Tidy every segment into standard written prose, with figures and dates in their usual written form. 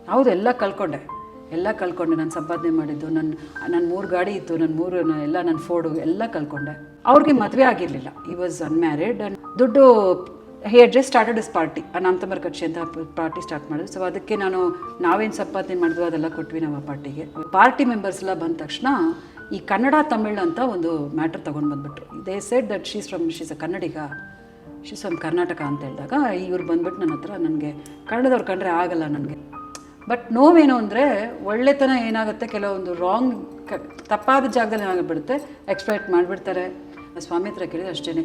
ಹೌದು, ಎಲ್ಲ ಕಳ್ಕೊಂಡೆ. ನಾನು ಸಂಪಾದನೆ ಮಾಡಿದ್ದು, ನನ್ನ 3 ಗಾಡಿ ಇತ್ತು, ಎಲ್ಲ ನನ್ನ ಫೋರ್ಡು ಎಲ್ಲ ಕಳ್ಕೊಂಡೆ. ಅವ್ರಿಗೆ ಮದುವೆ ಆಗಿರಲಿಲ್ಲ, ಈ ವಾಸ್ ಅನ್ಮ್ಯಾರಿಡ್. ಆ್ಯಂಡ್ ದುಡ್ಡು he had just started his party, ನಾಮತಂಬರ್ ಕಕ್ಷಿ ಅಂತ ಪಾರ್ಟಿ ಸ್ಟಾರ್ಟ್ ಮಾಡಿದ್ರು. ಸೊ ಅದಕ್ಕೆ ನಾವೇನು ಸಂಪಾದನೆ ಮಾಡಿದ್ವಿ ಅದೆಲ್ಲ ಕೊಟ್ವಿ ನಾವು ಆ ಪಾರ್ಟಿಗೆ. ಪಾರ್ಟಿ ಮೆಂಬರ್ಸ್ ಎಲ್ಲ ಬಂದ ತಕ್ಷಣ ಈ ಕನ್ನಡ ತಮಿಳು ಅಂತ ಒಂದು ಮ್ಯಾಟ್ರ್ ತೊಗೊಂಡು ಬಂದುಬಿಟ್ರು. They said that she's a Kannadiga, she's from Karnataka ಅಂತ ಹೇಳಿದಾಗ ಇವ್ರು ಬಂದ್ಬಿಟ್ಟು ನನ್ನ ಹತ್ರ, ನನಗೆ ಕನ್ನಡದವ್ರು ಕಂಡ್ರೆ ಆಗಲ್ಲ ನನಗೆ. ಬಟ್ ನೋವೇನು ಅಂದರೆ ಒಳ್ಳೆತನ ಏನಾಗುತ್ತೆ, ಕೆಲವೊಂದು ರಾಂಗ್ ತಪ್ಪಾದ ಜಾಗದಲ್ಲಿ ಏನಾಗಿಬಿಡುತ್ತೆ, ಎಕ್ಸ್ಪ್ಲೈಟ್ ಮಾಡಿಬಿಡ್ತಾರೆ. ಸ್ವಾಮಿ ಹತ್ರ ಕೇಳಿದ್ರೆ ಅಷ್ಟೇ,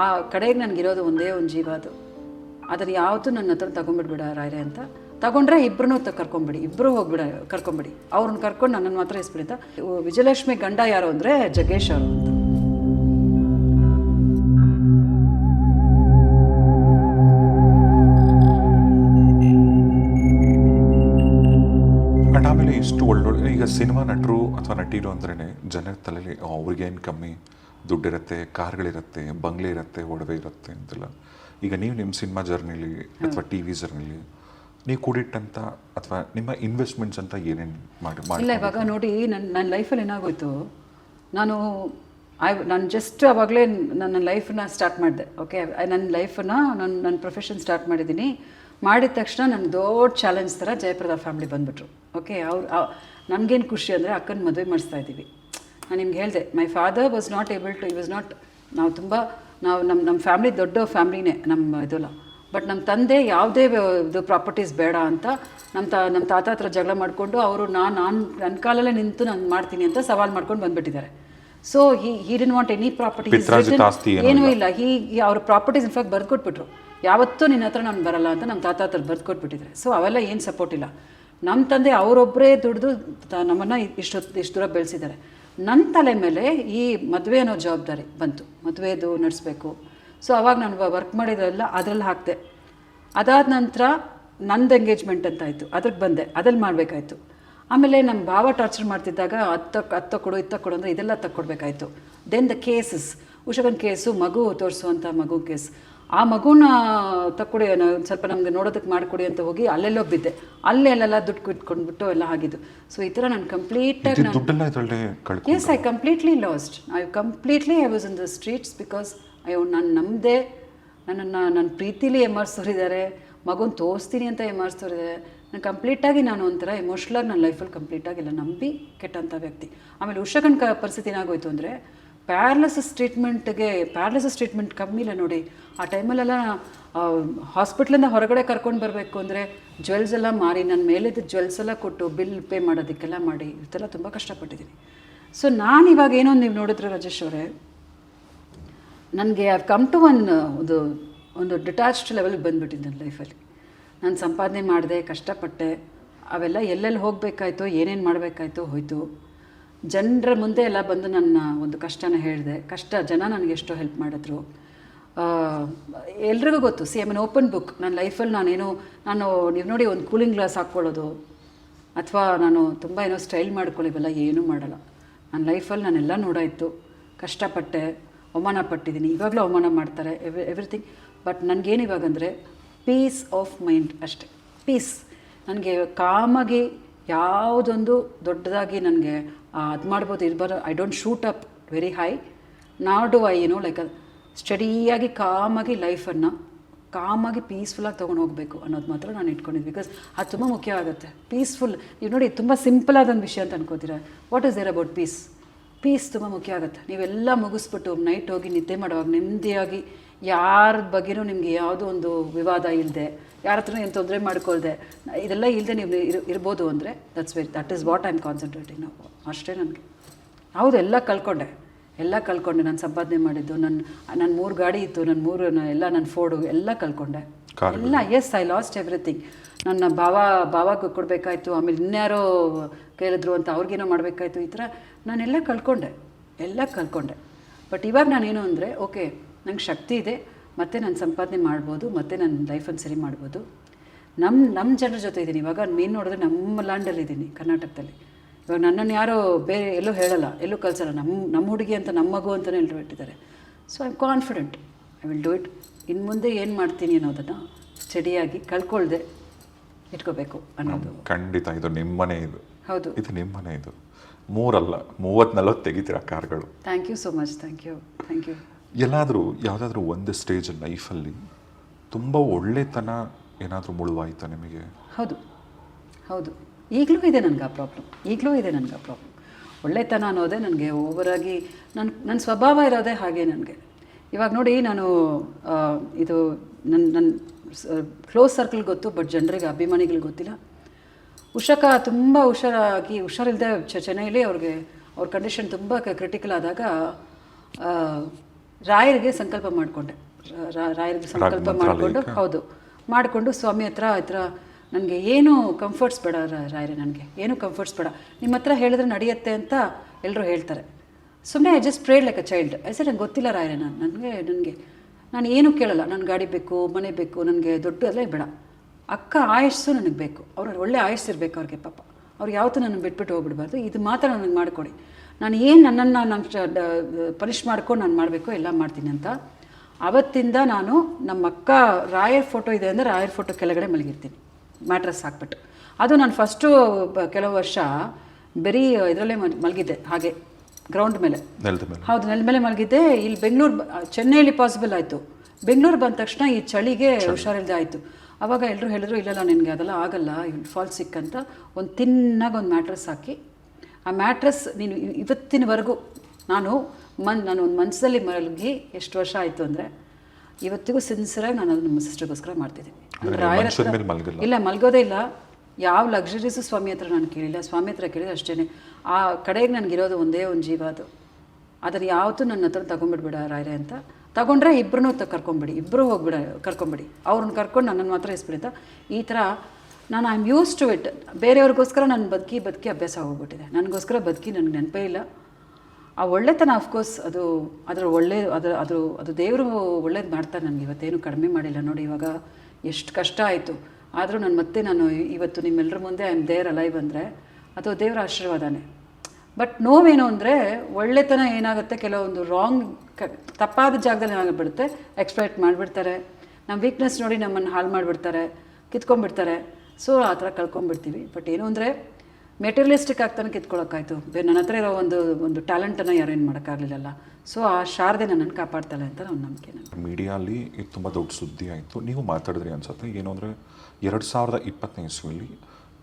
ಆ ಕಡೆಗೆ ನನಗಿರೋದು ಒಂದೇ ಒಂದು ಜೀವ, ಅದನ್ನು ಯಾವತ್ತೂ ನನ್ನ ಹತ್ರ ತೊಗೊಂಡ್ಬಿಡ್ಬೇಡ ರಾಯರೇ ಅಂತ. ತಗೊಂಡ್ರೆ ಇಬ್ಬರೂ ಕರ್ಕೊಂಬಿಡಿ, ಇಬ್ಬರು ಕರ್ಕೊಂಬಿಡಿ, ಅವ್ರನ್ನ ಕರ್ಕೊಂಡು ನನ್ನನ್ನು ಮಾತ್ರ ಇಸ್ಬಿಡಿ ಅಂತ. ವಿಜಯಲಕ್ಷ್ಮಿ ಗಂಡ ಯಾರು ಅಂದರೆ ಜಗ್ಗೇಶ್ ಅವರು ಅಂತ. ಆಮೇಲೆ ಇಷ್ಟು ಒಳ್ಳೊಳ್ಳೆ ಈಗ ಸಿನಿಮಾ ನಟರು ಅಥವಾ ನಟಿರು ಅಂದ್ರೇ ಜನರ ತಲೆಯಲ್ಲಿ ಅವ್ರಿಗೇನು ಕಮ್ಮಿ ದುಡ್ಡಿರುತ್ತೆ, ಕಾರ್ಗಳಿರುತ್ತೆ, ಬಂಗ್ಲೆ ಇರುತ್ತೆ, ಒಡವೆ ಇರುತ್ತೆ ಅಂತೆಲ್ಲ. ಈಗ ನೀವು ನಿಮ್ಮ ಸಿನಿಮಾ ಜರ್ನಿಲಿ ಅಥವಾ ಟಿ ವಿ ಜರ್ನಿಲಿ ನೀವು ಕೂಡಿಟ್ಟಂಥ ಅಥವಾ ನಿಮ್ಮ ಇನ್ವೆಸ್ಟ್ಮೆಂಟ್ಸ್ ಅಂತ ಏನೇನು ಇಲ್ಲ, ಇವಾಗ ನೋಡಿ ನನ್ನ ಲೈಫಲ್ಲಿ ಏನಾಗೋಯ್ತು, ನಾನು ಜಸ್ಟ್ ಆವಾಗಲೇ ನನ್ನ ಲೈಫನ್ನ ಸ್ಟಾರ್ಟ್ ಮಾಡಿದೆ. ಓಕೆ, ನನ್ನ ಲೈಫನ್ನು ನನ್ನ ಪ್ರೊಫೆಷನ್ ಸ್ಟಾರ್ಟ್ ಮಾಡಿದ್ದೀನಿ. ಮಾಡಿದ ತಕ್ಷಣ ನನಗೆ ದೊಡ್ಡ ಚಾಲೆಂಜ್ ಥರ ಜಯಪ್ರದಾ ಫ್ಯಾಮಿಲಿ ಬಂದುಬಿಟ್ರು. ಓಕೆ, ನಮಗೇನು ಖುಷಿ ಅಂದರೆ ಅಕ್ಕನ ಮದುವೆ ಮಾಡಿಸ್ತಾ ಇದ್ದೀವಿ. ನಾನು ನಿಮ್ಗೆ ಹೇಳಿದೆ, my father was not able to, ನಾವು ನಮ್ಮ ಫ್ಯಾಮಿಲಿ ದೊಡ್ಡ ಫ್ಯಾಮಿಲಿನೇ ನಮ್ಮ ಇದಲ್ಲ. ಬಟ್ ನಮ್ಮ ತಂದೆ ಯಾವುದೇ ಇದು ಪ್ರಾಪರ್ಟೀಸ್ ಬೇಡ ಅಂತ ನಮ್ಮ ತಾತ ಹತ್ರ ಜಗಳ ಮಾಡಿಕೊಂಡು ಅವರು ನನ್ನ ಕಾಲಲ್ಲೇ ನಿಂತು ನಾನು ಮಾಡ್ತೀನಿ ಅಂತ ಸವಾಲು ಮಾಡ್ಕೊಂಡು ಬಂದುಬಿಟ್ಟಿದ್ದಾರೆ. So he didn't want any properties, ಏನೂ ಇಲ್ಲ. ಅವ್ರ ಪ್ರಾಪರ್ಟೀಸ್ ಇನ್ಫ್ಯಾಕ್ಟ್ ಬರ್ಕೊಟ್ಬಿಟ್ರು, ಯಾವತ್ತೂ ನಿನ್ನ ಹತ್ರ ನಾನು ಬರಲ್ಲ ಅಂತ ನಮ್ಮ ತಾತ ಹತ್ರ ಬರ್ಕೊಟ್ಬಿಟ್ಟಿದ್ದಾರೆ. ಸೊ ಅವೆಲ್ಲ ಏನು ಸಪೋರ್ಟ್ ಇಲ್ಲ. ನಮ್ಮ ತಂದೆ ಅವರೊಬ್ಬರೇ ದುಡಿದು ನಮ್ಮನ್ನು ಇಷ್ಟು ದೂರ ಬೆಳೆಸಿದ್ದಾರೆ. ನನ್ನ ತಲೆ ಮೇಲೆ ಈ ಮದುವೆ ಅನ್ನೋ ಜವಾಬ್ದಾರಿ ಬಂತು, ಮದುವೆದು ನಡೆಸಬೇಕು. ಸೊ ಅವಾಗ ನಾನು ವರ್ಕ್ ಮಾಡಿದ್ರೆಲ್ಲ ಅದರಲ್ಲಿ ಹಾಕಿದೆ. ಅದಾದ ನಂತರ ನಂದು ಎಂಗೇಜ್ಮೆಂಟ್ ಅಂತ ಆಯಿತು, ಅದ್ರಿಗೆ ಬಂದೆ, ಅದ್ರಲ್ಲಿ ಮಾಡಬೇಕಾಯ್ತು. ಆಮೇಲೆ ನಮ್ಮ ಭಾವ ಟಾರ್ಚರ್ ಮಾಡ್ತಿದ್ದಾಗ ಅತ್ತ ಕೊಡು ಇತ್ತ ಕೊಡು ಅಂದರೆ ಇದೆಲ್ಲ ತಕ್ಕೊಡ್ಬೇಕಾಯ್ತು. ದೆನ್ ದ ಕೇಸಸ್, ಉಷಗನ್ ಕೇಸು, ಮಗು ತೋರಿಸುವಂಥ ಮಗು ಕೇಸ್, ಆ ಮಗುನ ತಕ್ಕೊಡಿ, ಸ್ವಲ್ಪ ನಮ್ಗೆ ನೋಡೋದಕ್ಕೆ ಮಾಡಿಕೊಡಿ ಅಂತ ಹೋಗಿ ಅಲ್ಲೆಲ್ಲೋ ಬಿದ್ದೆ. ಅಲ್ಲೆಲ್ಲ ದುಡ್ಡು ಕಿಟ್ಕೊಂಡ್ಬಿಟ್ಟು ಎಲ್ಲ ಆಗಿದ್ದು. ಸೊ ಈ ಥರ ನಾನು ಕಂಪ್ಲೀಟಾಗಿ yes, I completely lost. I was in the streets because ನಾನು ನಮ್ಮದೇ ನನ್ನ ಪ್ರೀತಿಲಿ ಎಮರ್ಸೋರಿದ್ದಾರೆ, ಮಗುನ ತೋರಿಸ್ತೀನಿ ಅಂತ ಎಮರ್ಸೋರಿದ್ದಾರೆ. ನಾನು ಕಂಪ್ಲೀಟಾಗಿ ಒಂಥರ ಎಮೋಷ್ನಲಾಗಿ ನನ್ನ ಲೈಫಲ್ಲಿ ಕಂಪ್ಲೀಟಾಗಿಲ್ಲ, ನಂಬಿ ಕೆಟ್ಟಂಥ ವ್ಯಕ್ತಿ. ಆಮೇಲೆ ಉಷಕನ್ ಪರಿಸ್ಥಿತಿ ಏನಾಗೋಯ್ತು ಅಂದರೆ ಪ್ಯಾರಲಿಸಿಸ್ ಟ್ರೀಟ್ಮೆಂಟ್ ಕಮ್ಮಿ ಇಲ್ಲ ನೋಡಿ. ಆ ಟೈಮಲ್ಲೆಲ್ಲ ಹಾಸ್ಪಿಟ್ಲಿಂದ ಹೊರಗಡೆ ಕರ್ಕೊಂಡು ಬರಬೇಕು ಅಂದರೆ ಜ್ಯುವೆಲ್ಸ್ ಎಲ್ಲ ಮಾರಿ, ನನ್ನ ಮೇಲಿದ್ದ ಜ್ಯುವೆಲ್ಸ್ ಎಲ್ಲ ಕೊಟ್ಟು ಬಿಲ್ ಪೇ ಮಾಡೋದಕ್ಕೆಲ್ಲ ಮಾಡಿ ಇದೆಲ್ಲ ತುಂಬ ಕಷ್ಟಪಟ್ಟಿದ್ದೀನಿ. ಸೊ ನಾನು ಇವಾಗ ಏನೋ ನೀವು ನೋಡಿದ್ರೆ ರಾಜೇಶ್ ಅವರೇ, ನನಗೆ ಐ ಕಮ್ ಟು ಒಂದು ಡಿಟ್ಯಾಚ್ಡ್ ಲೆವೆಲ್ಗೆ ಬಂದುಬಿಟ್ಟಿದ್ದು ನನ್ನ ಲೈಫಲ್ಲಿ. ನಾನು ಸಂಪಾದನೆ ಮಾಡಿದೆ, ಕಷ್ಟಪಟ್ಟೆ, ಅವೆಲ್ಲ ಎಲ್ಲೆಲ್ಲಿ ಹೋಗಬೇಕಾಯ್ತು, ಏನೇನು ಮಾಡಬೇಕಾಯ್ತು ಹೋಯಿತು. ಜನರ ಮುಂದೆ ಎಲ್ಲ ಬಂದು ನನ್ನ ಒಂದು ಕಷ್ಟನ ಹೇಳಿದೆ. ಜನ ನನಗೆ ಎಷ್ಟೋ ಹೆಲ್ಪ್ ಮಾಡಿದ್ರು. ಎಲ್ರಿಗೂ ಗೊತ್ತು, C I mean open book. ನನ್ನ ಲೈಫಲ್ಲಿ ನೀವು ನೋಡಿ ಒಂದು ಕೂಲಿಂಗ್ ಗ್ಲಾಸ್ ಹಾಕ್ಕೊಳ್ಳೋದು ಅಥವಾ ನಾನು ತುಂಬ ಏನೋ ಸ್ಟೈಲ್ ಮಾಡ್ಕೊಳ್ಳಿವೆಲ್ಲ ಏನೂ ಮಾಡಲ್ಲ. ನನ್ನ ಲೈಫಲ್ಲಿ ನಾನೆಲ್ಲ ನೋಡಾಯಿತು, ಕಷ್ಟಪಟ್ಟೆ, ಅವಮಾನ ಪಟ್ಟಿದ್ದೀನಿ, ಇವಾಗಲೂ ಅವಮಾನ ಮಾಡ್ತಾರೆ, ಎವ್ರಿಥಿಂಗ್. ಬಟ್ ನನಗೇನು ಇವಾಗಂದರೆ ಪೀಸ್ ಆಫ್ ಮೈಂಡ್ ಅಷ್ಟೆ, ಪೀಸ್. ನನಗೆ ಕಾಮಾಗಿ ಯಾವುದೊಂದು ದೊಡ್ಡದಾಗಿ ನನಗೆ ಅದು ಮಾಡ್ಬೋದು ಇರ್ಬಾರ್ದು. I don't shoot up very high, not do I like ಸ್ಟಡಿಯಾಗಿ ಕಾಮಾಗಿ ಲೈಫನ್ನು ಕಾಮಾಗಿ ಪೀಸ್ಫುಲ್ಲಾಗಿ ತೊಗೊಂಡು ಹೋಗಬೇಕು ಅನ್ನೋದು ಮಾತ್ರ ನಾನು ಇಟ್ಕೊಂಡಿದ್ದೆ. ಬಿಕಾಸ್ ಅದು ತುಂಬ ಮುಖ್ಯ ಆಗುತ್ತೆ. ಪೀಸ್ಫುಲ್, ನೀವು ನೋಡಿ ತುಂಬ ಸಿಂಪಲ್ ಆದೊಂದು ವಿಷಯ ಅಂತ ಅನ್ಕೋತೀರ. What is there about peace ತುಂಬ ಮುಖ್ಯ ಆಗುತ್ತೆ. ನೀವೆಲ್ಲ ಮುಗಿಸ್ಬಿಟ್ಟು ನೈಟ್ ಹೋಗಿ ನಿದ್ದೆ ಮಾಡುವಾಗ ನೆಮ್ಮದಿಯಾಗಿ, ಯಾರ ಬಗ್ಗೆನೂ ನಿಮಗೆ ಯಾವುದೋ ಒಂದು ವಿವಾದ ಇಲ್ಲದೆ, ಯಾರ ಹತ್ರ ಏನು ತೊಂದರೆ ಮಾಡ್ಕೊಳ್ದೆ, ಇದೆಲ್ಲ ಇಲ್ಲದೆ ನೀವು ಇರ್ಬೋದು ಅಂದರೆ that is what I am concentrating ನಾವು. ಅಷ್ಟೇ ನನಗೆ. ಹೌದು, ಎಲ್ಲ ಕಳ್ಕೊಂಡೆ. ನಾನು ಸಂಪಾದನೆ ಮಾಡಿದ್ದು, ನನ್ನ 3 ಗಾಡಿ ಇತ್ತು, ನನ್ನ ಫೋರ್ಡು ಎಲ್ಲ ಕಳ್ಕೊಂಡೆ ಎಲ್ಲ. Yes, I lost everything. ನನ್ನ ಭಾವಾಗ ಕೊಡಬೇಕಾಯ್ತು, ಆಮೇಲೆ ಇನ್ಯಾರೋ ಕೇಳಿದ್ರು ಅಂತ ಅವ್ರಿಗೇನೋ ಮಾಡಬೇಕಾಯ್ತು. ಈ ಥರ ನಾನೆಲ್ಲ ಕಳ್ಕೊಂಡೆ. ಬಟ್ ಇವಾಗ ನಾನೇನು ಅಂದರೆ ಓಕೆ, ನಂಗೆ ಶಕ್ತಿ ಇದೆ, ಮತ್ತು ನಾನು ಸಂಪಾದನೆ ಮಾಡ್ಬೋದು, ಮತ್ತು ನನ್ನ ಲೈಫನ್ನು ಸರಿ ಮಾಡ್ಬೋದು. ನಮ್ಮ ಜನರ ಜೊತೆ ಇದ್ದೀನಿ. ಇವಾಗ ಮೇನ್ ನೋಡಿದ್ರೆ ನಮ್ಮ ಲ್ಯಾಂಡಲ್ಲಿದ್ದೀನಿ, ಕರ್ನಾಟಕದಲ್ಲಿ. ಇವಾಗ ನನ್ನನ್ನು ಯಾರೋ ಬೇರೆ ಎಲ್ಲೂ ಹೇಳಲ್ಲ, ಎಲ್ಲೂ ಕಳಿಸಲ್ಲ. ನಮ್ಮ ಹುಡುಗಿ ಅಂತ, ನಮ್ಮ ಮಗು ಅಂತಲೇ ಎಲ್ಲರೂ ಇಟ್ಟಿದ್ದಾರೆ. So I am confident, I will do it. ಇನ್ನು ಮುಂದೆ ಏನು ಮಾಡ್ತೀನಿ ಅನ್ನೋದನ್ನು ಸ್ಟಡಿಯಾಗಿ ಕಳ್ಕೊಳ್ದೆ ಇಟ್ಕೋಬೇಕು ಅನ್ನೋದು. ಖಂಡಿತ ಇದು ನಿಮ್ಮನೆ, ಹೌದು, ಇದು ನಿಮ್ಮನೆ. ಇದು 3 ಅಲ್ಲ 30-40 ತೆಗಿತೀರಾ ಕಾರ್ಗಳು. Thank you so much. Thank you. ಎಲ್ಲಾದರೂ ಯಾವುದಾದ್ರೂ ಒಂದು ಸ್ಟೇಜ್ ಲೈಫಲ್ಲಿ ತುಂಬ ಒಳ್ಳೆತನ ಏನಾದರೂ ಮುಳುವಾಯ್ತಾ ನಿಮಗೆ? ಹೌದು ಈಗಲೂ ಇದೆ ನನಗೆ ಆ ಪ್ರಾಬ್ಲಮ್. ಒಳ್ಳೆತನ ಅನ್ನೋದೇ ನನಗೆ ಓವರಾಗಿ ನನ್ನ ಸ್ವಭಾವ ಇರೋದೇ ಹಾಗೆ ನನಗೆ. ಇವಾಗ ನೋಡಿ, ನಾನು ಇದು ನನ್ನ ಕ್ಲೋಸ್ ಸರ್ಕಲ್ ಗೊತ್ತು, ಬಟ್ ಜನರಿಗೆ ಅಭಿಮಾನಿಗಳಿಗೆ ಗೊತ್ತಿಲ್ಲ. ಉಷಕ ತುಂಬ ಹುಷಾರಿಲ್ಲದೆ ಚೆನ್ನೈಲಿ ಅವ್ರ ಕಂಡೀಷನ್ ತುಂಬ ಕ್ರಿಟಿಕಲ್ ಆದಾಗ ರಾಯರಿಗೆ ಸಂಕಲ್ಪ ಮಾಡಿಕೊಂಡು ಮಾಡಿಕೊಂಡು ಸ್ವಾಮಿ ಹತ್ರ ನನಗೆ ಏನು ಕಂಫರ್ಟ್ಸ್ ಬೇಡ ರಾಯರೇ, ನನಗೆ ಏನು ಕಂಫರ್ಟ್ಸ್ ಬೇಡ, ನಿಮ್ಮ ಹತ್ರ ಹೇಳಿದ್ರೆ ನಡೆಯುತ್ತೆ ಅಂತ ಎಲ್ಲರೂ ಹೇಳ್ತಾರೆ. ಸುಮ್ಮನೆ I just prayed like a child. ನಂಗೆ ಗೊತ್ತಿಲ್ಲ ರಾಯರೇ, ನಾನು ಏನೂ ಕೇಳಲ್ಲ. ನನ್ನ ಗಾಡಿ ಬೇಕು, ಮನೆ ಬೇಕು, ನನಗೆ ದೊಡ್ಡದಲ್ಲೇ ಬೇಡ, ಅಕ್ಕ ಆಯಸ್ಸು ನನಗೆ ಬೇಕು, ಒಳ್ಳೆ ಆಯಸ್ಸಿರ್ಬೇಕು ಅವ್ರಿಗೆ. ಪಾಪ ಅವ್ರು ಯಾವತ್ತೂ ನನಗೆ ಬಿಟ್ಬಿಟ್ಟು ಹೋಗ್ಬಿಡ್ಬಾರ್ದು. ಇದು ಮಾತ್ರ ನನಗೆ ಮಾಡಿಕೊಡಿ. ನಾನು ಏನು ನನ್ನನ್ನು ಪನಿಷ್ ಮಾಡ್ಕೊಂಡು ನಾನು ಮಾಡಬೇಕು ಎಲ್ಲ ಮಾಡ್ತೀನಿ ಅಂತ ಆವತ್ತಿಂದ ನಾನು ನಮ್ಮ ಅಕ್ಕ ರಾಯರ್ ಫೋಟೋ ಇದೆ ಅಂದರೆ ರಾಯರ್ ಫೋಟೋ ಕೆಳಗಡೆ ಮಲಗಿರ್ತೀನಿ, ಮ್ಯಾಟ್ರಸ್ ಹಾಕ್ಬಿಟ್ಟು. ಅದು ನಾನು ಫಸ್ಟು ಕೆಲವು ವರ್ಷ ಬರೀ ಇದರಲ್ಲೇ ಮಲಗಿದ್ದೆ, ಹಾಗೆ ಗ್ರೌಂಡ್ ಮೇಲೆ. ಹೌದು, ನೆಲದ ಮೇಲೆ ಮಲಗಿದ್ದೆ. ಇಲ್ಲಿ ಚೆನ್ನೈಲಿ ಪಾಸಿಬಲ್ ಆಯಿತು. ಬೆಂಗಳೂರು ಬಂದ ತಕ್ಷಣ ಈ ಚಳಿಗೆ ಹುಷಾರಿಲ್ಲದೆ ಆಯಿತು. ಆವಾಗ ಎಲ್ಲರೂ ಹೇಳಿದ್ರು, ಇಲ್ಲ ನಿನಗೆ ಅದೆಲ್ಲ ಆಗಲ್ಲ, ಫಾಲ್ ಸಿಕ್ ಅಂತ ಒಂದು ತಿನ್ನಾಗ ಒಂದು ಮ್ಯಾಟ್ರಸ್ ಹಾಕಿ, ಆ ಮ್ಯಾಟ್ರಸ್ ನೀನು ಇವತ್ತಿನವರೆಗೂ ನಾನು ಒಂದು ಮನಸ್ಸಲ್ಲಿ ಮಲಗಿ ಎಷ್ಟು ವರ್ಷ ಆಯಿತು ಅಂದರೆ ಇವತ್ತಿಗೂ ಸಿನ್ಸಿಯರಾಗಿ ನಾನು ಅದು ನಮ್ಮ ಸಿಸ್ಟರ್ಗೋಸ್ಕರ ಮಾಡ್ತಿದ್ದೀನಿ. ಇಲ್ಲ, ಮಲಗೋದೇ ಇಲ್ಲ. ಯಾವ ಲಕ್ಸುರೀಸು ಸ್ವಾಮಿ ಹತ್ರ ನಾನು ಕೇಳಿಲ್ಲ. ಸ್ವಾಮಿ ಹತ್ರ ಕೇಳಿದ್ರೆ ಅಷ್ಟೇ. ಆ ಕಡೆಗೆ ನನಗಿರೋದು ಒಂದೇ ಒಂದು ಜೀವ, ಅದನ್ನು ಯಾವತ್ತೂ ನನ್ನ ಹತ್ರ ತಗೊಂಡ್ಬಿಡ್ಬೇಡ ರಾಯರೇ ಅಂತ. ತಗೊಂಡ್ರೆ ಇಬ್ಬರೂ ಕರ್ಕೊಂಬಿಡಿ, ಇಬ್ಬರೂ ಕರ್ಕೊಂಬಿಡಿ, ಅವ್ರನ್ನ ಕರ್ಕೊಂಡು ನನ್ನನ್ನು ಮಾತ್ರ ಇಸ್ಬಿಡಿ ಅಂತ. ಈ ಥರ ನಾನು I am used to it. ಬೇರೆಯವ್ರಿಗೋಸ್ಕರ ನಾನು ಬದುಕಿ ಅಭ್ಯಾಸ ಹೋಗ್ಬಿಟ್ಟಿದೆ. ನನಗೋಸ್ಕರ ನನಗೆ ನೆನಪೇ ಇಲ್ಲ. ಆ ಒಳ್ಳೆತನ ಅಫ್ಕೋರ್ಸ್ ಅದು ದೇವರು ಒಳ್ಳೇದು ಮಾಡ್ತಾರೆ. ನನಗೆ ಇವತ್ತೇನು ಕಡಿಮೆ ಮಾಡಿಲ್ಲ ನೋಡಿ. ಇವಾಗ ಎಷ್ಟು ಕಷ್ಟ ಆಯಿತು, ಆದರೂ ನಾನು ಇವತ್ತು ನಿಮ್ಮೆಲ್ಲರ ಮುಂದೆ ಐ ಆಮ್ ದೇರ್ ಅಲೈವ್ ಅಂದರೆ ಅದು ದೇವರ ಆಶೀರ್ವಾದನೇ. ಬಟ್ ನೋವೇನು ಅಂದರೆ ಒಳ್ಳೆತನ ಏನಾಗುತ್ತೆ, ಕೆಲವೊಂದು ತಪ್ಪಾದ ಜಾಗದಲ್ಲಿ ಏನಾಗ್ಬಿಡುತ್ತೆ, ಎಕ್ಸ್ಪ್ಲೈಟ್ ಮಾಡಿಬಿಡ್ತಾರೆ. ನಮ್ಮ ವೀಕ್ನೆಸ್ ನೋಡಿ ನಮ್ಮನ್ನು ಹಾಳು ಮಾಡಿಬಿಡ್ತಾರೆ, ಕಿತ್ಕೊಂಡ್ಬಿಡ್ತಾರೆ. ಸೊ ಆ ಥರ ಕಳ್ಕೊಂಡ್ಬಿಡ್ತೀವಿ. ಬಟ್ ಏನು ಅಂದರೆ ಮೆಟೀರಿಯಲಿಸ್ಟಿಕ್ ಆಗ್ತಾನೆ ಕಿತ್ಕೊಳ್ಳೋಕ್ಕಾಯ್ತು. ನನ್ನ ಹತ್ರ ಇರೋ ಒಂದು ಟ್ಯಾಲೆಂಟನ್ನು ಯಾರು ಏನು ಮಾಡೋಕ್ಕಾಗಲಿಲ್ಲಲ್ಲ. ಸೊ ಆ ಶಾರದೆ ನನ್ನನ್ನು ಕಾಪಾಡ್ತಾಳೆ ಅಂತ ಒಂದು ನಂಬಿಕೆ. ಮೀಡಿಯಾಲಿ ಇದು ತುಂಬ ದೊಡ್ಡ ಸುದ್ದಿ ಆಯಿತು. ನೀವು ಮಾತಾಡಿದ್ರಿ ಅನ್ಸುತ್ತೆ. ಏನು ಅಂದರೆ 2020 ಇಸ್ವಿಯಲ್ಲಿ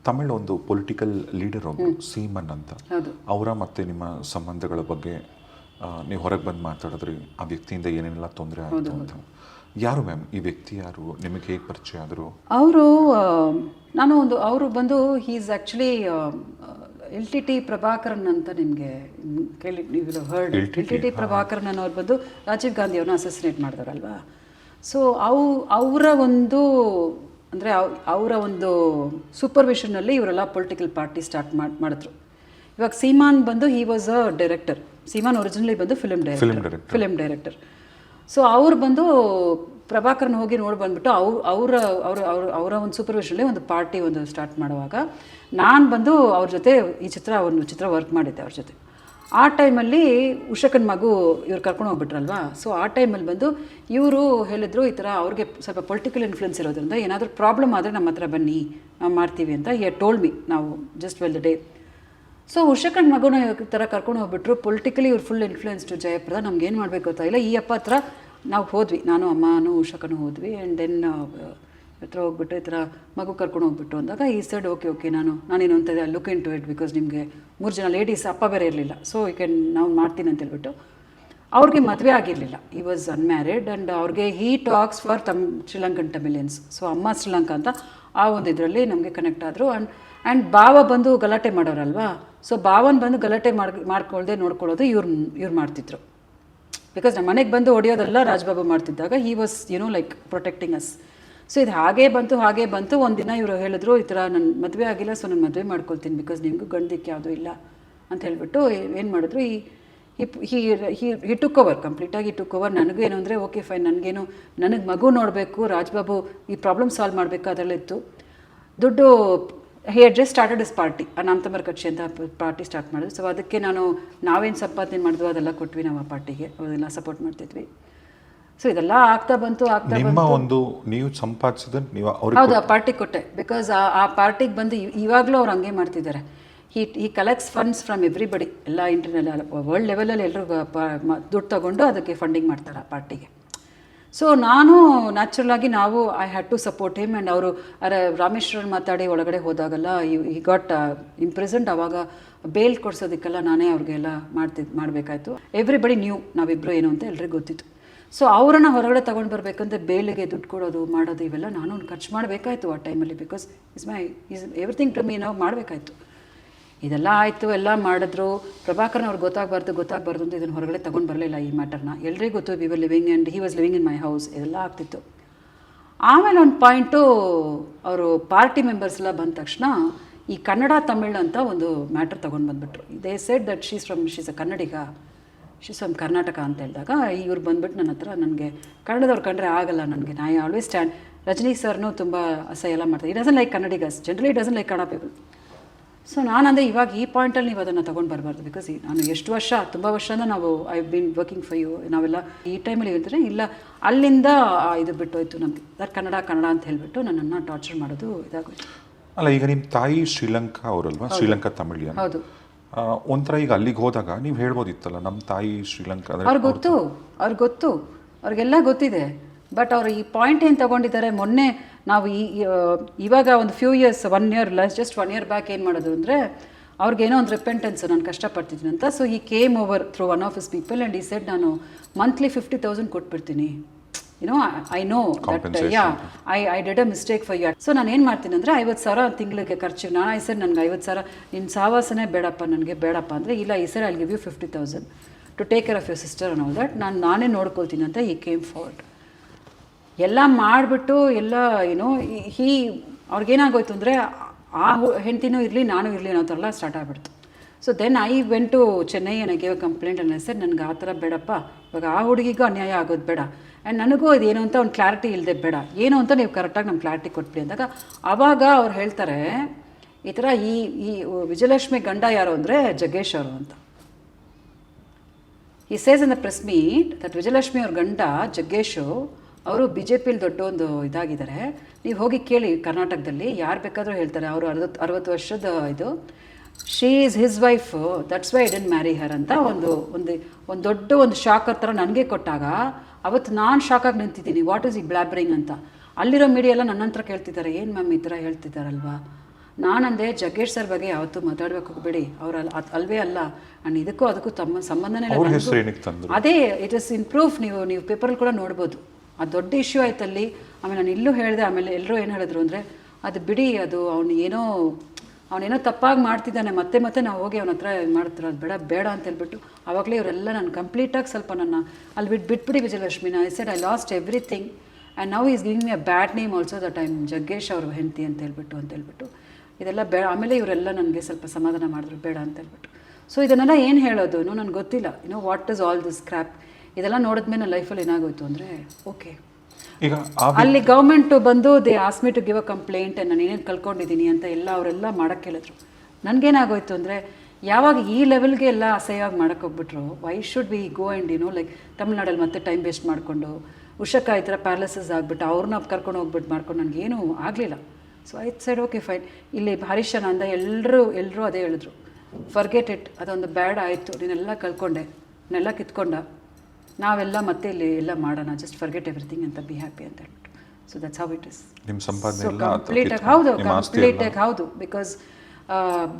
ತಮಿಳ್ ಒಂದು ಪೊಲಿಟಿಕಲ್ ಲೀಡರ್ ಒಬ್ಬರು ಸೀಮನ್ ಅಂತ, ಅವರ ಮತ್ತು ನಿಮ್ಮ ಸಂಬಂಧಗಳ ಬಗ್ಗೆ ನೀವು ಹೊರಗೆ ಬಂದು ಮಾತಾಡಿದ್ರಿ. ಆ ವ್ಯಕ್ತಿಯಿಂದ ಏನೇನೆಲ್ಲ ತೊಂದರೆ ಆಯಿತು ಅಂತ. ಯಾರು ಮ್ಯಾಮ್ ಈ ವ್ಯಕ್ತಿ? ಯಾರು ನಿಮಗೆ ಹೇಗೆ ಪರಿಚಯ ಆದರು? ಅವರು ಬಂದು ಈಸ್ ಆ್ಯಕ್ಚುಲಿ LTT ಪ್ರಭಾಕರನ್ ಅಂತ ನಿಮಗೆ ಕೇಳಿ ನೀವು ಹರ್ಡ್. LTT ಪ್ರಭಾಕರನ್ ಅನ್ನೋರು ಬಂದು ರಾಜೀವ್ ಗಾಂಧಿ ಅವ್ರನ್ನ ಅಸಸಿನೇಟ್ ಮಾಡಿದಾರಲ್ವಾ. ಸೊ ಅವರ ಒಂದು ಸೂಪರ್ವಿಷನಲ್ಲಿ ಇವರೆಲ್ಲ ಪೊಲಿಟಿಕಲ್ ಪಾರ್ಟಿ ಸ್ಟಾರ್ಟ್ ಮಾಡಿದ್ರು. ಇವಾಗ ಸೀಮಾನ್ ಬಂದು he was a director. Seeman originally ಬಂದು ಫಿಲ್ಮ್ ಡೈರೆಕ್ಟರ್. ಸೊ ಅವ್ರು ಬಂದು ಪ್ರಭಾಕರನ್ ಹೋಗಿ ನೋಡಿ ಬಂದ್ಬಿಟ್ಟು ಅವರ ಒಂದು ಸೂಪರ್ವಿಷನಲ್ಲಿ ಒಂದು ಪಾರ್ಟಿ ಸ್ಟಾರ್ಟ್ ಮಾಡುವಾಗ ನಾನು ಬಂದು ಅವ್ರ ಜೊತೆ ಒಂದು ಚಿತ್ರ ವರ್ಕ್ ಮಾಡಿದ್ದೆ ಅವ್ರ ಜೊತೆ. ಆ ಟೈಮಲ್ಲಿ ಉಷಕನ ಮಗು ಇವ್ರು ಕರ್ಕೊಂಡು ಹೋಗ್ಬಿಟ್ರಲ್ವಾ. ಸೊ ಆ ಟೈಮಲ್ಲಿ ಬಂದು ಇವರು ಹೇಳಿದ್ರು, ಈ ಥರ ಅವ್ರಿಗೆ ಸ್ವಲ್ಪ ಪೊಲಿಟಿಕಲ್ ಇನ್ಫ್ಲುಯೆನ್ಸ್ ಇರೋದ್ರಿಂದ ಏನಾದರೂ ಪ್ರಾಬ್ಲಮ್ ಆದರೆ ನಮ್ಮ ಹತ್ರ ಬನ್ನಿ, ನಾವು ಮಾಡ್ತೀವಿ ಅಂತ ಟೋಲ್ಡ್ ಮಿ. ನಾವು just well the day. So ಉಷಕನ ಮಗುನ ಈ ಥರ ಕರ್ಕೊಂಡು ಹೋಗ್ಬಿಟ್ರು. ಪೊಲಿಟಿಕಲಿ ಇವ್ರು ಫುಲ್ ಇನ್ಫ್ಲುಯೆನ್ಸ್ಡ್ ಗೊತ್ತಾಯಿಲ್ಲ. ನಮ್ಗೆ ಏನು ಮಾಡಬೇಕು ಗೊತ್ತಾಯಿಲ್ಲ. ಈ ಅಪ್ಪ ಹತ್ರ ನಾವು ಹೋದ್ವಿ, ನಾನು ಅಮ್ಮನೂ ಉಷಕನೂ ಹೋದ್ವಿ. ಆ್ಯಂಡ್ ದೆನ್ ಹತ್ರ ಹೋಗ್ಬಿಟ್ಟು ಈ ಥರ ಮಗು ಕರ್ಕೊಂಡು ಹೋಗ್ಬಿಟ್ಟು ಅಂದಾಗ ಈ ಸೈಡ್ ಓಕೆ ನಾನೇನು ಅಂತ look into it, because ನಿಮಗೆ 3 ಜನ ಲೇಡೀಸ್, ಅಪ್ಪ ಬೇರೆ ಇರಲಿಲ್ಲ. ಸೊ ನಾವು ಮಾಡ್ತೀನಿ ಅಂತ ಹೇಳ್ಬಿಟ್ಟು ಅವ್ರಿಗೆ ಮದುವೆ ಆಗಿರಲಿಲ್ಲ. ಈ ವಾಸ್ ಅನ್ಮ್ಯಾರಿಡ್. ಆ್ಯಂಡ್ ಅವ್ರಿಗೆ ಹೀ tax for Sri Lankan Tamilians. So ಅಮ್ಮ ಶ್ರೀಲಂಕಾ ಅಂತ ಆ ಒಂದು ಇದರಲ್ಲಿ ನಮಗೆ ಕನೆಕ್ಟ್ ಆದರು. ಆ್ಯಂಡ್ ಭಾವ ಬಂದು ಗಲಾಟೆ ಮಾಡೋರಲ್ವಾ. ಸೊ ಭಾವನ ಬಂದು ಗಲಾಟೆ ಮಾಡ್ಕೊಳ್ದೆ ನೋಡ್ಕೊಳ್ಳೋದು ಇವ್ರು ಮಾಡ್ತಿದ್ರು. ಬಿಕಾಸ್ ನಮ್ಮ ಮನೆಗೆ ಬಂದು ಹೊಡೆಯೋದೆಲ್ಲ ರಾಜ್ಬಾಬು ಮಾಡ್ತಿದ್ದಾಗ he was like protecting us. So ಇದು ಹಾಗೇ ಬಂತು. ಒಂದಿನ ಇವರು ಹೇಳಿದ್ರು, ಈ ಥರ ನನ್ನ ಮದುವೆ ಆಗಿಲ್ಲ, ಸೊ ನಾನು ಮದುವೆ ಮಾಡ್ಕೊಳ್ತೀನಿ, ಬಿಕಾಸ್ ನಿಮಗೂ ಗಂಡಕ್ಕೆ ಯಾವುದೂ ಇಲ್ಲ ಅಂತ ಹೇಳಿಬಿಟ್ಟು ಏನು ಮಾಡಿದ್ರು, ಈ ಟುಕ್ ಓವರ್, ಕಂಪ್ಲೀಟಾಗಿ ಟುಕ್ ಓವರ್. ನನಗೂ ಏನು ಅಂದರೆ ಓಕೆ ಫೈನ್, ನನಗೆ ಮಗು ನೋಡಬೇಕು, ರಾಜ್ಬಾಬು ಈ ಪ್ರಾಬ್ಲಮ್ ಸಾಲ್ವ್ ಮಾಡಬೇಕು, ಅದರಲ್ಲಿತ್ತು ದುಡ್ಡು. He had just started his party, ನಾಮತಂಬರ್ ಕಕ್ಷಿ ಅಂತ ಪಾರ್ಟಿ ಸ್ಟಾರ್ಟ್ ಮಾಡಿದ್ರು. ಸೊ ಅದಕ್ಕೆ ನಾವೇನು ಸಂಪಾದನೆ ಮಾಡಿದ್ವು ಅದೆಲ್ಲ ಕೊಟ್ವಿ ನಾವು ಆ ಪಾರ್ಟಿಗೆ, ಅದೆಲ್ಲ ಸಪೋರ್ಟ್ ಮಾಡ್ತಿದ್ವಿ. ಸೊ ಇದೆಲ್ಲ ಆಗ್ತಾ ಬಂತು ನಿಮ್ಮ ಒಂದು ನೀವು ಸಂಪಾದಿಸಿದ ನೀವು ಅವ್ರಿಗೆ ಹೌದು, ಆ ಪಾರ್ಟಿಗೆ ಕೊಟ್ಟೆ. ಬಿಕಾಸ್ ಆ ಪಾರ್ಟಿಗೆ ಬಂದು ಇವಾಗಲೂ ಅವ್ರು ಹಂಗೆ ಮಾಡ್ತಿದ್ದಾರೆ. ಈ ಕಲೆಕ್ಟ್ಸ್ ಫಂಡ್ಸ್ ಫ್ರಮ್ ಎವ್ರಿಬಡಿ, ಎಲ್ಲ ಇಂಟರ್ನಲ್ ವರ್ಲ್ಡ್ ಲೆವೆಲಲ್ಲಿ ಎಲ್ಲರೂ ದುಡ್ಡು ತೊಗೊಂಡು ಅದಕ್ಕೆ ಫಂಡಿಂಗ್ ಮಾಡ್ತಾರೆ ಆ ಪಾರ್ಟಿಗೆ. ಸೊ ನಾನು ನ್ಯಾಚುರಲ್ ಆಗಿ ನಾವು I had to support him. And ಅವರು ರಾಮೇಶ್ವರನ್ ಮಾತಾಡಿ ಒಳಗಡೆ ಹೋದಾಗೆಲ್ಲ ಈ ಗಾಟ್ ಇಂಪ್ರೆಸೆಂಟ್. ಆವಾಗ ಬೇಲ್ ಕೊಡ್ಸೋದಕ್ಕೆಲ್ಲ ನಾನೇ ಅವ್ರಿಗೆಲ್ಲ ಮಾಡಬೇಕಾಯ್ತು. ಎವ್ರಿಬಡಿ ನ್ಯೂ ನಾವಿಬ್ಬರು ಏನು ಅಂತ ಎಲ್ರಿಗೂ ಗೊತ್ತಿತ್ತು. ಸೊ ಅವರನ್ನು ಹೊರಗಡೆ ತೊಗೊಂಡು ಬರಬೇಕಂದ್ರೆ ಬೇಲಿಗೆ ದುಡ್ಡು ಕೊಡೋದು ಮಾಡೋದು ಇವೆಲ್ಲ ನಾನು ಖರ್ಚು ಮಾಡಬೇಕಾಯ್ತು ಆ ಟೈಮಲ್ಲಿ. Because is everything to me ನಾವು ಮಾಡಬೇಕಾಯ್ತು. ಇದೆಲ್ಲ ಆಯಿತು, ಎಲ್ಲ ಮಾಡಿದ್ರು. ಪ್ರಭಾಕರನ್ ಅವ್ರಿಗೆ ಗೊತ್ತಾಗಬಾರ್ದು ಅಂತ ಇದನ್ನು ಹೊರಗಡೆ ತೊಗೊಂಡು ಬರಲಿಲ್ಲ ಈ ಮ್ಯಾಟರ್ನ. ಎಲ್ರಿಗೂ ಗೊತ್ತು, we were living and he was living in my house, ಇದೆಲ್ಲ ಆಗ್ತಿತ್ತು. ಆಮೇಲೆ ಒಂದು ಪಾಯಿಂಟು ಅವರು ಪಾರ್ಟಿ ಮೆಂಬರ್ಸ್ ಎಲ್ಲ ಬಂದ ತಕ್ಷಣ ಈ ಕನ್ನಡ ತಮಿಳ್ ಅಂತ ಒಂದು ಮ್ಯಾಟರ್ ತೊಗೊಂಡು ಬಂದುಬಿಟ್ರು. They said that she's a Kannadiga, she's from Karnataka ಅಂತ ಹೇಳಿದಾಗ ಇವ್ರು ಬಂದ್ಬಿಟ್ಟು ನನ್ನ ಹತ್ರ, ನನಗೆ ಕನ್ನಡದವ್ರು ಕಂಡ್ರೆ ಆಗಲ್ಲ ನನಗೆ, ಐ ಆಲ್ವೇಸ್ ಸ್ಟ್ಯಾಂಡ್. ರಜನಿ ಸರ್ನು ತುಂಬ ಅಸಹ್ಯ ಎಲ್ಲ ಮಾಡ್ತಾರೆ. He doesn't like Kannadigas, generally doesn't like Kannada people. So ನಾನಂದರೆ ಇವಾಗ ಈ ಪಾಯಿಂಟಲ್ಲಿ ನೀವು ಅದನ್ನು ತೊಗೊಂಡು ಬರಬಾರ್ದು. ಬಿಕಾಸ್ ನಾನು ಎಷ್ಟು ವರ್ಷ, ತುಂಬ ವರ್ಷದಿಂದ ನಾವು I been working for you, ನಾವೆಲ್ಲ ಈ ಟೈಮಲ್ಲಿ ಹೇಳ್ತಾರೆ ಇಲ್ಲ, ಅಲ್ಲಿಂದ ಇದು ಬಿಟ್ಟೋಯ್ತು ನಮಗೆ. ದಟ್ ಕನ್ನಡ ಅಂತ ಹೇಳಿಬಿಟ್ಟು ನನ್ನನ್ನು ಟಾರ್ಚರ್ ಮಾಡೋದು ಇದಾಗೋಯ್ತು. ಅಲ್ಲ, ಈಗ ನಿಮ್ಮ ತಾಯಿ ಶ್ರೀಲಂಕಾ ಅವರಲ್ವಾ, ಶ್ರೀಲಂಕಾ ತಮಿಳಿಯನ್. ಹೌದು. ಒಂಥರ ಈಗ ಅಲ್ಲಿಗೆ ಹೋದಾಗ ನೀವು ಹೇಳ್ಬೋದಿತ್ತಲ್ಲ, ನಮ್ಮ ತಾಯಿ ಶ್ರೀಲಂಕಾ. ಅವ್ರಿಗೆ ಗೊತ್ತು, ಅವ್ರಿಗೆಲ್ಲ ಗೊತ್ತಿದೆ. ಬಟ್ ಅವರು ಈ ಪಾಯಿಂಟ್ ಏನು ತೊಗೊಂಡಿದ್ದಾರೆ, ಮೊನ್ನೆ ನಾವು ಇವಾಗ ಒಂದು few years, 1 year just 1 year back ಏನು ಮಾಡೋದು ಅಂದರೆ, ಅವ್ರಿಗೇನೋ ಒಂದು ರಿಪೆಂಟೆನ್ಸ್, ನಾನು ಕಷ್ಟಪಡ್ತಿದ್ದೀನಿ ಅಂತ. So he came over through one of his people and he said ನಾನು ಮಂತ್ಲಿ 50,000 ಕೊಟ್ಬಿಡ್ತೀನಿ. I know that I did a mistake for you. So ನಾನು ಏನು ಮಾಡ್ತೀನಿ ಅಂದರೆ 50,000 ತಿಂಗಳಿಗೆ ಖರ್ಚಿಗೆ. ನಾನು ಈ ಸರ್ ನನಗೆ 50,000 ನಿನ್ನ ಸಾವಾಸನೇ ಬೇಡಪ್ಪ, ನನಗೆ ಬೇಡಪ್ಪ ಅಂದರೆ, ಇಲ್ಲ ಈ sir I give you 50,000 to take care of your sister and all that, ನಾನೇ ನೋಡ್ಕೊಳ್ತೀನಿ ಅಂತ ಈ ಕೇಮ್ ಫಾರ್ವರ್ಡ್. ಎಲ್ಲ ಮಾಡಿಬಿಟ್ಟು ಎಲ್ಲ ಅವ್ರಿಗೇನಾಗೋಯ್ತು ಅಂದರೆ, ಆ ಹೆಂಡ್ತಿನೂ ಇರಲಿ ನಾನು ಇರಲಿ ಅನ್ನೋ ಥರ ಎಲ್ಲ ಸ್ಟಾರ್ಟ್ ಆಗಿಬಿಡ್ತು. So then I went to Chennai and I gave a complaint ಅನ್ನೋ ಸರ್, ನನಗೆ ಆ ಥರ ಬೇಡಪ್ಪ, ಇವಾಗ ಆ ಹುಡುಗಿಗೂ ಅನ್ಯಾಯ ಆಗೋದು ಬೇಡ, ಆ್ಯಂಡ್ ನನಗೂ ಅದೇನು ಅಂತ ಒಂದು ಕ್ಲಾರಿಟಿ ಇಲ್ಲದೆ ಬೇಡ, ಏನು ಅಂತ ನೀವು ಕರೆಕ್ಟಾಗಿ ನಮ್ಮ ಕ್ಲಾರಿಟಿ ಕೊಟ್ಬಿಡಿ ಅಂದಾಗ, ಆವಾಗ ಅವ್ರು ಹೇಳ್ತಾರೆ ಈ ಥರ ಈ ವಿಜಯಲಕ್ಷ್ಮಿ ಗಂಡ ಯಾರು ಅಂದರೆ ಜಗ್ಗೇಶ್ ಅವರು ಅಂತ. ಈ says in the press meet that Vijayalakshmi ಅವ್ರ ಗಂಡ ಜಗ್ಗೇಶು ಅವರು BJPಲಿ ದೊಡ್ಡ ಒಂದು ಇದಾಗಿದ್ದಾರೆ. ನೀವು ಹೋಗಿ ಕೇಳಿ, ಕರ್ನಾಟಕದಲ್ಲಿ ಯಾರು ಬೇಕಾದರೂ ಹೇಳ್ತಾರೆ. ಅವರು 60 ವರ್ಷದ ಇದು, she is his wife, that's why I didn't marry her ಅಂತ ಒಂದು ದೊಡ್ಡ ಒಂದು ಶಾಕರ್ ಥರ ನನಗೆ ಕೊಟ್ಟಾಗ ಅವತ್ತು ನಾನು ಶಾಕಾಗಿ ನಿಂತಿದ್ದೀನಿ. ವಾಟ್ ಈಸ್ ಈ ಬ್ಲಾಬ್ರಿಂಗ್ ಅಂತ. ಅಲ್ಲಿರೋ ಮೀಡಿಯಾ ಎಲ್ಲ ನನ್ನ ಹತ್ರ ಕೇಳ್ತಿದ್ದಾರೆ, ಏನು ಮ್ಯಾಮ್ ಈ ಥರ ಹೇಳ್ತಿದ್ದಾರಲ್ವಾ. ನಾನಂದೆ ಜಗ್ಗೇಶ್ ಸರ್ ಬಗ್ಗೆ ಯಾವತ್ತೂ ಮಾತಾಡಬೇಕು ಹೋಗಬೇಡಿ, ಅವ್ರು ಅಲ್ವೇ ಅಲ್ಲ, ಆ್ಯಂಡ್ ಇದಕ್ಕೂ ಅದಕ್ಕೂ ತಮ್ಮ ಸಂಬಂಧನೇ ಇಲ್ಲ. ಅದೇ ಇಟ್ ಇಸ್ ಇನ್ ಪ್ರೂಫ್, ನೀವು ಪೇಪರಲ್ಲಿ ಕೂಡ ನೋಡ್ಬೋದು. ಅದು ದೊಡ್ಡ ಇಶ್ಯೂ ಆಯ್ತಲ್ಲಿ. ಆಮೇಲೆ ನಾನು ಇಲ್ಲೂ ಹೇಳಿದೆ. ಆಮೇಲೆ ಎಲ್ಲರೂ ಏನು ಹೇಳಿದ್ರು ಅಂದರೆ, ಅದು ಬಿಡಿ, ಅದು ಅವನೇನೋ ತಪ್ಪಾಗಿ ಮಾಡ್ತಿದ್ದಾನೆ, ಮತ್ತೆ ನಾವು ಹೋಗಿ ಅವನ ಹತ್ರ ಮಾಡ್ತಾರೆ, ಅದು ಬೇಡ ಅಂತ ಹೇಳ್ಬಿಟ್ಟು ಆವಾಗಲೇ ಇವರೆಲ್ಲ ನಾನು ಕಂಪ್ಲೀಟಾಗಿ ಸ್ವಲ್ಪ ನನ್ನ ಅಲ್ಲಿ ಬಿಟ್ಬಿಡಿ ವಿಜಯಲಕ್ಷ್ಮಿನ. I said I lost everything and now is giving me a bad name also that I am Jaggesh ಅವ್ರ ಹೆಂಡತಿ ಅಂತ ಹೇಳ್ಬಿಟ್ಟು ಇದೆಲ್ಲ ಬೇಡ. ಆಮೇಲೆ ಇವರೆಲ್ಲ ನನಗೆ ಸ್ವಲ್ಪ ಸಮಾಧಾನ ಮಾಡಿದ್ರು, ಬೇಡ ಅಂತ ಹೇಳ್ಬಿಟ್ಟು. ಸೊ ಇದನ್ನೆಲ್ಲ ಏನು ಹೇಳೋದು ನನಗೆ ಗೊತ್ತಿಲ್ಲ. What is all this crab. ಇದೆಲ್ಲ ನೋಡಿದ್ಮೇಲೆ ನನ್ನ ಲೈಫಲ್ಲಿ ಏನಾಗೋಯ್ತು ಅಂದರೆ, ಓಕೆ, ಈಗ ಅಲ್ಲಿ ಗೌರ್ಮೆಂಟು ಬಂದು they ask me to give a complaint, ನಾನು ಏನೇನು ಕಳ್ಕೊಂಡಿದ್ದೀನಿ ಅಂತ ಅವರೆಲ್ಲ ಮಾಡೋಕ್ಕೆ ಹೇಳಿದ್ರು. ನನಗೇನಾಗೋಯ್ತು ಅಂದರೆ, ಯಾವಾಗ ಈ ಲೆವೆಲ್ಗೆ ಎಲ್ಲ ಅಸಹ್ಯವಾಗಿ ಮಾಡೋಕ್ಕೆ ಹೋಗ್ಬಿಟ್ರು, why should we go and like ತಮಿಳ್ನಾಡಲ್ಲಿ ಮತ್ತೆ ಟೈಮ್ ವೇಸ್ಟ್ ಮಾಡಿಕೊಂಡು ಉಷಕ್ಕ ಈ ಥರ ಪ್ಯಾಲೇಸಸ್ ಆಗಿಬಿಟ್ಟು ಅವ್ರನ್ನ ಕರ್ಕೊಂಡು ಹೋಗ್ಬಿಟ್ಟು ಮಾಡ್ಕೊಂಡು ನನಗೇನೂ ಆಗಲಿಲ್ಲ. So I said okay fine. ಇಲ್ಲಿ ಹರೀಶನ ಅಂದ ಎಲ್ಲರೂ ಅದೇ ಹೇಳಿದ್ರು, ಫರ್ಗೆಟ್ ಇಟ್, ಅದೊಂದು ಬ್ಯಾಡ್ ಆಯಿತು, ನೀನೆಲ್ಲ ಕಳ್ಕೊಂಡೆ, ನೆಲ್ಲ ಕಿತ್ಕೊಂಡ, ನಾವೆಲ್ಲ ಮತ್ತೆ ಇಲ್ಲಿ ಎಲ್ಲ ಮಾಡೋಣ, ಜಸ್ಟ್ ಫರ್ಗೆಟ್ ಎವ್ರಿಥಿಂಗ್ ಅಂತ, ಬಿ ಹ್ಯಾಪಿ ಅಂತ ಹೇಳ್ಬಿಟ್ಟು. So that's how it is. ನಿಮ್ಮ ಸಂಪಾದನೆ ಕಂಪ್ಲೀಟಾಗಿ ಹೌದು. ಬಿಕಾಸ್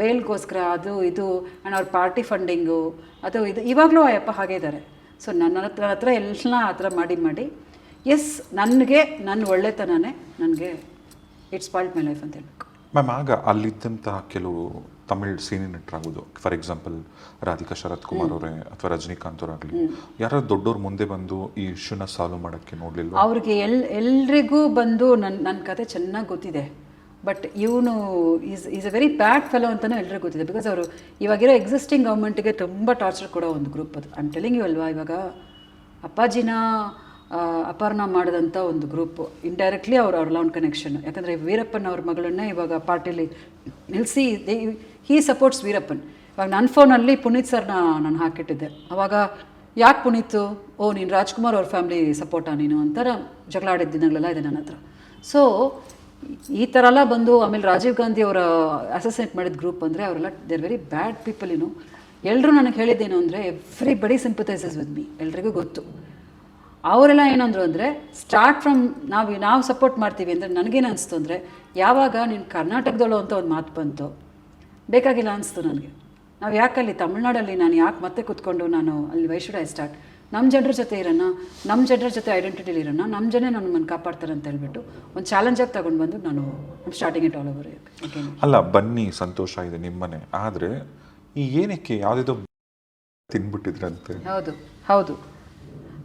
ಬೇಲ್ಗೋಸ್ಕರ ಅದು ಇದು ಆ್ಯಂಡ್ ಅವ್ರ ಪಾರ್ಟಿ ಫಂಡಿಂಗು ಅದು ಇದು ಇವಾಗಲೂ ಅಯ್ಯಪ್ಪ ಹಾಗೆ ಇದ್ದಾರೆ. ಸೊ ನನ್ನ ಹತ್ರ ಎಲ್ಲ ಆ ಥರ ಮಾಡಿ ಎಸ್, ನನ್ನ ಒಳ್ಳೆತನನೇ ನನಗೆ ಇಟ್ಸ್ ಸ್ಪಾಯ್ಲ್ಡ್ ಮೈ ಲೈಫ್ ಅಂತ ಹೇಳ್ಬೇಕು. ಮ್ಯಾಮ್, ಆಗ ಅಲ್ಲಿದ್ದಂಥ ಕೆಲವು ತಮಿಳ್ ಸಿನಿ ನಟರಾಗೋದು, ಫಾರ್ ಎಕ್ಸಾಂಪಲ್ ರಾಧಿಕಾ ಶರತ್ ಕುಮಾರ್ ಅವರೇ ಅಥವಾ ರಜನಿಕಾಂತ್ ಅವರಾಗಲಿ, ಯಾರು ದೊಡ್ಡವ್ರು ಮುಂದೆ ಬಂದು ಈ ಇಶ್ಯೂನ ಸಾಲ್ವ್ ಮಾಡೋಕ್ಕೆ ನೋಡಲಿಲ್ಲ? ಅವ್ರಿಗೆ ಎಲ್ರಿಗೂ ಬಂದು ನನ್ನ ಕತೆ ಚೆನ್ನಾಗಿ ಗೊತ್ತಿದೆ. ಬಟ್ ಇವನು is a very bad fellow ಅಂತಲೂ ಎಲ್ರಿಗೂ ಗೊತ್ತಿದೆ. ಬಿಕಾಸ್ ಅವರು ಇವಾಗಿರೋ ಎಕ್ಸಿಸ್ಟಿಂಗ್ ಗೌರ್ಮೆಂಟಿಗೆ ತುಂಬ ಟಾರ್ಚರ್ ಕೊಡೋ ಒಂದು ಗ್ರೂಪ್ ಅದು. ಐ ಆಮ್ ಟೆಲಿಂಗ್ ಯು ಅಲ್ವಾ, ಇವಾಗ ಅಪ್ಪಾಜಿನ ಅಪಹರಣ ಮಾಡಿದಂಥ ಒಂದು ಗ್ರೂಪು ಇಂಡೈರೆಕ್ಟ್ಲಿ ಅವ್ರ ಲೌನ್ ಕನೆಕ್ಷನ್. ಯಾಕಂದರೆ ವೀರಪ್ಪನ್ ಅವ್ರ ಮಗಳನ್ನೇ ಇವಾಗ ಪಾರ್ಟಿಲಿ ನಿಲ್ಲಿಸಿ ಹೀ ಸಪೋರ್ಟ್ಸ್ ವೀರಪ್ಪನ್. ಇವಾಗ ನನ್ನ ಫೋನಲ್ಲಿ ಪುನೀತ್ ಸರ್ನ ನಾನು ಹಾಕಿಟ್ಟಿದ್ದೆ. ಅವಾಗ ಯಾಕೆ ಪುನೀತು, ಓ ನೀನು ರಾಜ್ಕುಮಾರ್ ಅವ್ರ ಫ್ಯಾಮಿಲಿ ಸಪೋರ್ಟಾ ನೀನು ಅಂತಾರ ಜಗಳ ಆಡಿದ ದಿನಗಳೆಲ್ಲ ಇದೆ ನನ್ನ ಹತ್ರ. ಸೊ ಈ ಥರ ಎಲ್ಲ ಬಂದು ಆಮೇಲೆ ರಾಜೀವ್ ಗಾಂಧಿ ಅವರ ಅಸೋಸಿಯೇಟ್ ಮಾಡಿದ ಗ್ರೂಪ್ ಅಂದರೆ ಅವರೆಲ್ಲ ದೇರ್ ವೆರಿ ಬ್ಯಾಡ್ ಪೀಪಲ್. ಎಲ್ಲರೂ ನನಗೆ ಹೇಳಿದ್ದೇನು ಅಂದರೆ ಎವ್ರಿಬಡಿ ಸಿಂಪತೈಸಸ್ ವಿತ್ ಮೀ, ಎಲ್ರಿಗೂ ಗೊತ್ತು. ಅವರೆಲ್ಲ ಏನಂದ್ರು ಅಂದರೆ ಸ್ಟಾರ್ಟ್ ಫ್ರಮ್ ನಾವು ಸಪೋರ್ಟ್ ಮಾಡ್ತೀವಿ ಅಂದರೆ ನನಗೇನು ಅನಿಸ್ತು ಅಂದರೆ ಯಾವಾಗ ನೀನು ಕರ್ನಾಟಕದಲ್ಲೂ ಅಂತ ಒಂದು ಮಾತು ಬಂತು, ಬೇಕಾಗಿಲ್ಲ ಅನಿಸ್ತು ನನಗೆ. ನಾವು ಯಾಕಲ್ಲಿ ತಮಿಳ್ನಾಡಲ್ಲಿ ನಾನು ಯಾಕೆ ಮತ್ತೆ ಕೂತ್ಕೊಂಡು ನಾನು ಅಲ್ಲಿ ವೈ ಶುಡ್ ಐ ಸ್ಟಾರ್ಟ್, ನಮ್ಮ ಜನರ ಜೊತೆ ಇರೋಣ, ನಮ್ಮ ಜನರ ಜೊತೆ ಐಡೆಂಟಿಟಿಲಿ ಇರೋಣ, ನಮ್ಮ ಜನ ನಮ್ಮನ್ನು ಕಾಪಾಡ್ತಾರೆ ಅಂತ ಹೇಳ್ಬಿಟ್ಟು ಒಂದು ಚಾಲೆಂಜಾಗಿ ತಗೊಂಡು ಬಂದು ನಾನು starting it all over again. ಅಲ್ಲ ಬನ್ನಿ, ಸಂತೋಷ ಇದೆ ನಿಮ್ಮನೆ, ಆದರೆ ಈ ಏನಕ್ಕೆ ಯಾವುದೇದೋ ತಿನ್ಬಿಟ್ಟಿದ್ರಂತೆ? ಹೌದು ಹೌದು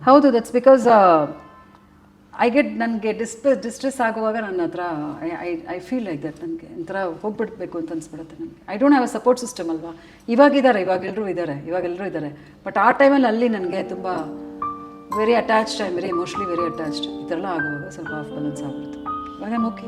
ಹೌದು, ದಟ್ಸ್ ಬಿಕಾಸ್ ನನಗೆ ಡಿಸ್ಟ್ರೆಸ್ ಆಗುವಾಗ ನನ್ನ ಹತ್ರ ಐ ಫೀಲ್ ಲೈಕ್ ದಟ್, ನನಗೆ ಒಂಥರ ಹೋಗ್ಬಿಡ್ಬೇಕು ಅಂತ ಅನ್ಸ್ಬಿಡುತ್ತೆ ನನಗೆ. I don't have a support system ಅಲ್ವಾ. ಇವಾಗೆಲ್ಲರೂ ಇದ್ದಾರೆ, ಬಟ್ ಆ ಟೈಮಲ್ಲಿ ಅಲ್ಲಿ ನನಗೆ ತುಂಬ very attached, I very emotionally very attached. ಈ ಥರ ಎಲ್ಲ ಆಗುವಾಗ ಸ್ವಲ್ಪ ಆಫ್ ಬ್ಯಾಲೆನ್ಸ್ ಆಗ್ಬಿಡ್ತು. ಇವಾಗ ಓಕೆ.